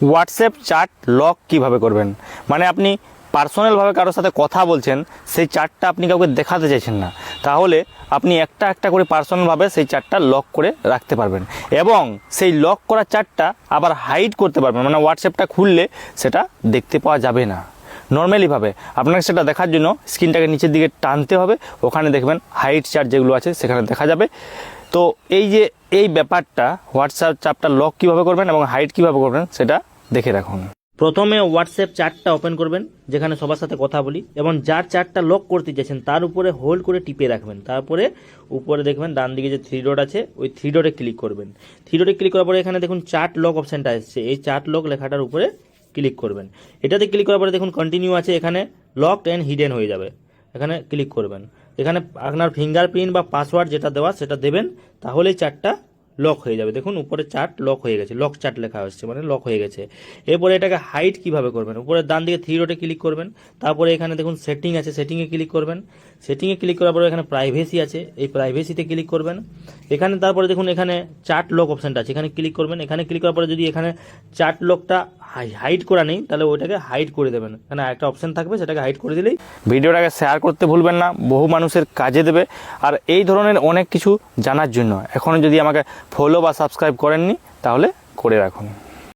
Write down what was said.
WhatsApp chat lock কিভাবে করবেন, মানে আপনি পার্সোনালভাবে কারোর সাথে কথা বলছেন, সেই চ্যাটটা আপনি কাউকে দেখাতে চাইছেন না, তাহলে আপনি একটা একটা করে পার্সোনালভাবে সেই চ্যাটটা লক করে রাখতে পারবেন এবং সেই লক করা চ্যাটটা আবার হাইড করতে পারবেন, মানে হোয়াটসঅ্যাপটা খুললে সেটা দেখতে পাওয়া যাবে না। নর্মালিভাবে আপনাকে সেটা দেখার জন্য স্ক্রিনটাকে নিচের দিকে টানতে হবে, ওখানে দেখবেন হাইড চ্যাট যেগুলো আছে সেখানে দেখা যাবে। তো এই ব্যাপারটা হোয়াটসঅ্যাপ চ্যাটটা লক কীভাবে করবেন এবং হাইড কীভাবে করবেন সেটা দেখে রাখুন। প্রথমে হোয়াটসঅ্যাপ চ্যাটটা ওপেন করবেন যেখানে সবার সাথে কথা বলি, এবং যার চ্যাটটা লক করতে চাইছেন তার উপরে হোল্ড করে টিপে রাখবেন। তারপরে উপরে দেখবেন ডান দিকে যে থ্রি ডট আছে, ওই থ্রি ডটে ক্লিক করবেন। থ্রি ডটে ক্লিক করার পরে এখানে দেখুন চ্যাট লক অপশানটা এসছে, এই চ্যাট লক লেখাটার উপরে ক্লিক করবেন। এটাতে ক্লিক করার পরে দেখুন কন্টিনিউ আছে, এখানে লকড অ্যান্ড হিডেন হয়ে যাবে, এখানে ক্লিক করবেন। এখানে আপনার ফিঙ্গারপ্রিন্ট বা পাসওয়ার্ড যেটা দেওয়া সেটা দেবেন, তাহলেই চ্যাটটা লক হয়ে যাবে। দেখুন উপরে চ্যাট লক হয়ে গেছে, লক চ্যাট লেখা হচ্ছে, মানে লক হয়ে গেছে। এরপরে এটাকে হাইড কিভাবে করবেন, উপরে ডান দিকে থ্রি ডটে ক্লিক করবেন, তারপরে এখানে দেখুন সেটিং আছে, সেটিংয়ে ক্লিক করবেন। সেটিংয়ে ক্লিক করার পরে এখানে প্রাইভেসি আছে, এই প্রাইভেসিতে ক্লিক করবেন। এখানে তারপরে দেখুন এখানে চ্যাট লক অপশানটা আছে, এখানে ক্লিক করবেন। এখানে ক্লিক করার পরে যদি এখানে চ্যাট লকটা হাইড করা নেই তাহলে ওইটাকে হাইড করে দেবেন, এখানে একটা অপশান থাকবে সেটাকে হাইড করে দিলেই। ভিডিওটাকে শেয়ার করতে ভুলবেন না, বহু মানুষের কাজে দেবে। আর এই ধরনের অনেক কিছু জানার জন্য এখনও যদি আমাকে ফলো বা সাবস্ক্রাইব করেননি তাহলে করে রাখুন।